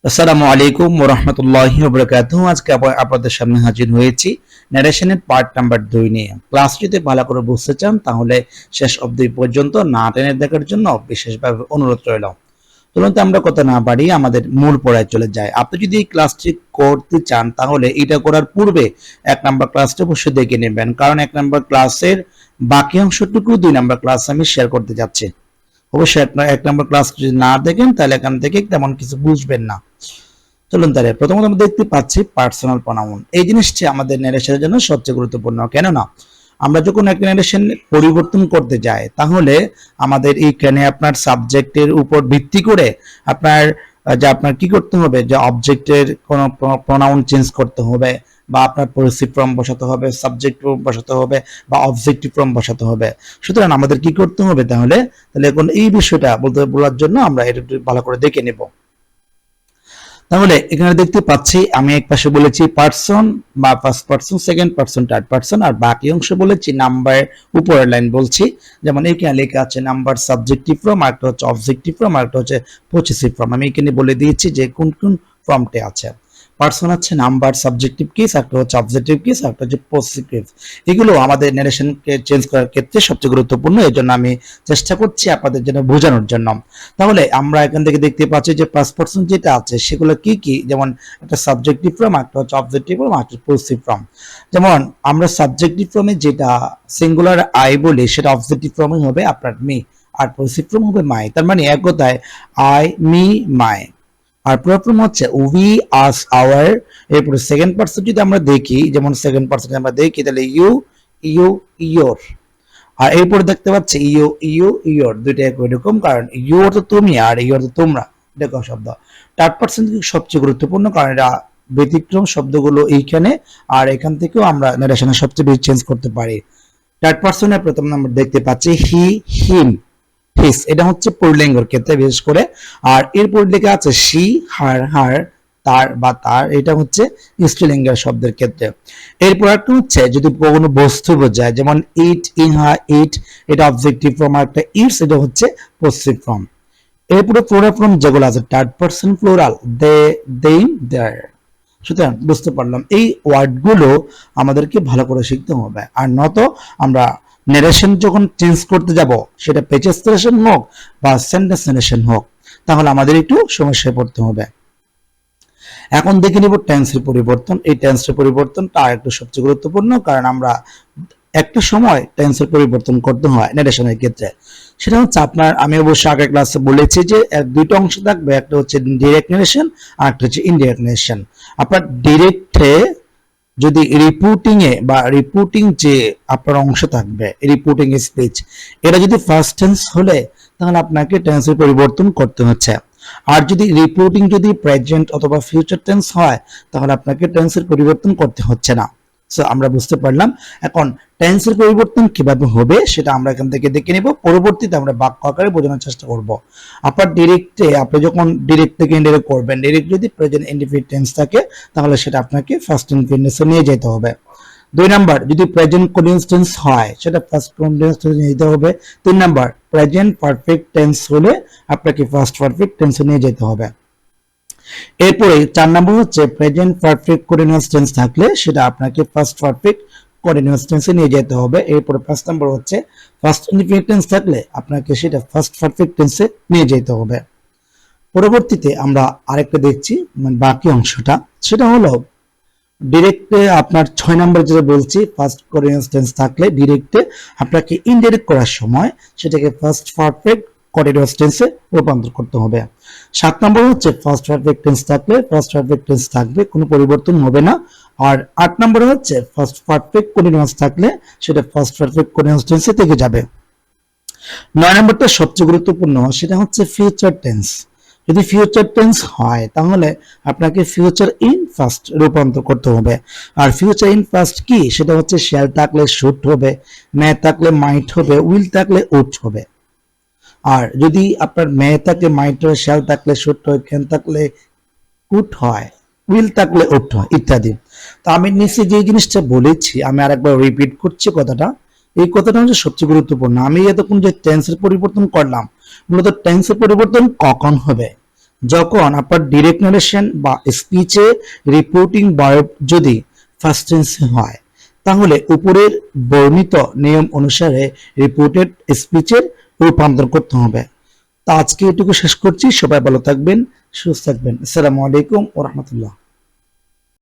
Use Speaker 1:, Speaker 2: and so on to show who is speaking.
Speaker 1: আসসালামু আলাইকুম ওয়া রাহমাতুল্লাহি ওয়া বারাকাতুহু। আজকে আপনাদের সামনে হাজির হয়েছি ন্যারেশনের পার্ট নাম্বার 2 নিয়ে। ক্লাস যদি ভালো করে বুঝতে চান তাহলে শেষ অবধি পর্যন্ত না টেনে দেখার জন্য বিশেষভাবে অনুরোধ রইল। চলুন আমরা কথা না বাড়িয়ে আমাদের মূল পড়ায় চলে যাই। আপনি যদি এই ক্লাসটি করতে চান তাহলে এটা করার পূর্বে 1 নাম্বার ক্লাসটা অবশ্যই দেখে নেবেন, কারণ 1 নাম্বার ক্লাসের বাকি অংশটুকু 2 নাম্বার ক্লাস আমি শেয়ার করতে যাচ্ছি। অবশ্যই 1 নাম্বার ক্লাস যদি না দেখেন তাহলে এখান থেকে তেমন কিছু বুঝবেন না। চলুন তাহলে প্রথমত আমরা দেখতে পাচ্ছি পার্সোনাল প্রোনাউন। এই জিনিসটি আমাদের ন্যারেশনের জন্য সবচেয়ে গুরুত্বপূর্ণ। কেননা আমরা যখন একটা ন্যারেশন পরিবর্তন করতে যাই তাহলে আমাদের এইখানে আপনার সাবজেক্টের উপর ভিত্তি করে আপনার কি করতে হবে, যে অবজেক্টের কোনো প্রোনাউন চেঞ্জ করতে হবে, বা আপনার পজিটিভ ফর্ম বসাতে হবে, সাবজেক্ট ফর্ম বসাতে হবে, বা অবজেক্টিভ ফর্ম বসাতে হবে। সুতরাং আমাদের কি করতে হবে তাহলে এখন এই বিষয়টা বলার জন্য আমরা এটা একটু ভালো করে দেখে নেব। তাহলে এখানে দেখতে পাচ্ছি আমি এক পাশে বলেছি পারসন বা first person, second person, third person, আর বাকি অংশ বলেছি নাম্বার উপরের লাইন বলছি। যেমন এখানে লেখা আছে নাম্বার সাবজেক্টিভ ফর্ম, আর একটা হচ্ছে অবজেক্টিভ ফর্ম, আর একটা হচ্ছে পজিটিভ ফর্ম। আমি এখানে বলে দিয়েছি যে কোন কোন ফর্মটা আছে। পারসন আছে নাম্বার সাবজেক্টিভ কেস, একটা হচ্ছে অবজেক্টিভ কেস, আর একটা হচ্ছে পজিটিভ। এগুলো আমাদের ন্যারেশনকে চেঞ্জ করার ক্ষেত্রে সবচেয়ে গুরুত্বপূর্ণ। এই জন্য আমি চেষ্টা করছি আপনাদের জন্য বোঝানোর জন্য। তাহলে আমরা এখান থেকে দেখতে পাচ্ছি যে ফার্স্ট পারসন যেটা আছে সেগুলো কি কি, যেমন একটা সাবজেক্টিভ ফর্ম, একটা হচ্ছে অবজেক্টিভ ফর্ম, আর একটা পজিটিভ ফর্ম। যেমন আমরা সাবজেক্টিভ ফর্মে যেটা সিঙ্গুলার আই বলি সেটা অবজেক্টিভ ফর্মে হবে আপনার মি, আর পজিটিভ ফর্ম হবে মাই। তার মানে এক কথায় আই, মি, মাই। আর প্রথম হচ্ছে উই, আস, আওয়ার। এরপরে সেকেন্ড পারসন যদি আমরা দেখি, যেমন সেকেন্ড পারসন আমরা দেখি তাহলে ইউ, ইউ, ইয়োর। আর এরপরে দেখতে পাচ্ছি ইউ, ইউ, ইয়োর, দুইটা একই রকম, কারণ ইউ অর্থ তুমি আর ইউ অর্থ তোমরা, দেখো শব্দ। থার্ড পারসন সবচেয়ে গুরুত্বপূর্ণ, কারণ এটা ব্যতিক্রম শব্দগুলো এইখানে, আর এখান থেকেও আমরা ন্যারেশনে সবচেয়ে বেশি চেঞ্জ করতে পারি। থার্ড পারসনের প্রথম নাম্বার দেখতে পাচ্ছি হি, হিম, হিস। এটা হচ্ছে পুল্লিঙ্গের ক্ষেত্রে বিশেষ করে। আর এরপর লেখা আছে শি, হার, হার, তার বা তার, এটা হচ্ছে স্ত্রীলিঙ্গের শব্দের ক্ষেত্রে। এরপর একটা হচ্ছে যদি কোনো বস্তু বোঝায়, যেমন ইট, ইহা, ইট, এটা অবজেক্টিভ ফর্ম, আর একটা ইটস, এটা হচ্ছে পজিটিভ ফর্ম। এরপরে প্লুরাল ফর্ম যেগুলো আছে থার্ড পারসন প্লুরাল, দে, দেম, দেয়ার। সুতরাং বুঝতে পারলাম এই ওয়ার্ডগুলো আমাদেরকে ভালো করে শিখতে হবে, আর নত আমরা ন্যারেশন যখন চেঞ্জ করতে যাব, সেটা পেজেস ন্যারেশন হোক বা সেন্টেন্স ন্যারেশন হোক, তাহলে আমাদের একটু সমস্যায় পড়তে হবে। এখন দেখে নিব টেন্সের পরিবর্তন। এই টেন্সের পরিবর্তনটা একটু সবচেয়ে গুরুত্বপূর্ণ, কারণ আমরা একটা সময় টেন্সের পরিবর্তন করতে হয় ন্যারেশনের ক্ষেত্রে। সেটা হচ্ছে আপনার, আমি অবশ্য আগের ক্লাসে বলেছি যে দুইটা অংশ থাকবে, একটা হচ্ছে ডিরেক্ট ন্যারেশন আর একটা হচ্ছে ইনডিরেক্ট ন্যারেশন। আপনার ডিরেক্টে যদি রিপোর্টিং এ বা রিপোর্টিং যে আপনার অংশ থাকবে, রিপোর্টিং স্পিচ, এটা যদি ফার্স্ট টেন্স হলে তাহলে আপনাকে টেন্সের পরিবর্তন করতে হচ্ছে। আর যদি রিপোর্টিং যদি প্রেজেন্ট অথবা ফিউচার টেন্স হয় তাহলে আপনাকে টেন্সের পরিবর্তন করতে হচ্ছে না। সো আমরা বুঝতে পারলাম। এখন টেন্সের পরিবর্তন কিভাবে হবে সেটা আমরা এখান থেকে দেখে নেব, পরবর্তীতে আমরা বাক্য আকারে বোঝানোর চেষ্টা করব। আপনার ডিরেক্টে আপনি যখন ডিরেক্ট থেকে ইনডিরেক্ট করবেন, ডিরেক্ট যদি প্রেজেন্ট ইনডিফিনিট টেন্স থাকে তাহলে সেটা আপনাকে ফার্স্ট ইনডিফিনিটে নিয়ে যেতে হবে। 2 নাম্বার যদি প্রেজেন্ট কন্টিনিউয়াস টেন্স হয় সেটা ফার্স্ট কন্টিনিউয়াস টেন্সে নিয়ে যেতে হবে। 3 নাম্বার প্রেজেন্ট পারফেক্ট টেন্স হলে আপনাকে ফার্স্ট পারফেক্ট টেন্সে নিয়ে যেতে হবে। এরপরে 4 নাম্বার হচ্ছে প্রেজেন্ট পারফেক্ট কন্টিনিউয়াস টেন্স থাকলে সেটা আপনাকে ফার্স্ট পারফেক্ট কন্টিনিউয়াস টেন্সে নিয়ে যেতে হবে। এরপরে 5 নাম্বার হচ্ছে ফার্স্ট ইনডিফিনিট টেন্স থাকলে আপনাকে সেটা ফার্স্ট পারফেক্ট টেন্সে নিয়ে যেতে হবে। পরবর্তীতে আমরা আরেকটা দেখছি, মানে বাকি অংশটা, সেটা হলো ডিরেক্টে আপনার 6 নাম্বার যেটা বলছি, ফার্স্ট কন্টিনিউয়াস টেন্স থাকলে ডিরেক্টে আপনাকে ইনডিরেক্ট করার সময় সেটাকে ফার্স্ট পারফেক্ট কন্টিনিউয়াস টেন্সে রূপান্তর করতে হবে। 7 নম্বর হচ্ছে ফার্স্ট পারফেক্ট টেন্স থাকলে ফার্স্ট পারফেক্ট টেন্স থাকবে, কোনো পরিবর্তন হবে না। আর 8 নম্বরে হচ্ছে ফার্স্ট পারফেক্ট কন্টিনিউয়াস থাকলে সেটা ফার্স্ট পারফেক্ট কন্টিনিউয়াস টেন্সে থেকে যাবে। 9 নম্বরটা সবচেয়ে গুরুত্বপূর্ণ, সেটা হচ্ছে ফিউচার টেন্স। যদি ফিউচার টেন্স হয় তাহলে আপনাকে ফিউচার ইন ফার্স্ট রূপান্তর করতে হবে। আর ফিউচার ইন ফার্স্ট কি, সেটা হচ্ছে শ্যাল থাকলে শুড হবে, মে থাকলে মাইট হবে, উইল থাকলে উড হবে। আর যদি আপনার মে থাকলে মাইট হয়, শ্যাল থাকলে শুড হয়, ক্যান থাকলে কুড হয়, উইল থাকলে উড হয়, ইত্যাদি। তো আমি নিচে যে জিনিসটা বলেছি আমি আরেকবার রিপিট করছি কথাটা। এই কথাটা হচ্ছে সবচেয়ে গুরুত্বপূর্ণ। আমি এতক্ষণ যে টেন্সের পরিবর্তন করলাম, মূলত টেন্সের পরিবর্তন কখন হবে, যখন আপনার ডিরেক্ট নারেশন বা স্পিচে রিপোর্টিং ভার্ব যদি ফার্স্ট টেন্সে হয়, তাহলে উপরের বর্ণিত নিয়ম অনুসারে রিপোর্টেড স্পিচের রূপান্তর করতে হবে। তা আজকে এটুকু শেষ করছি। সবাই ভালো থাকবেন, সুস্থ থাকবেন। আসসালামু আলাইকুম ওয়া রাহমাতুল্লাহ।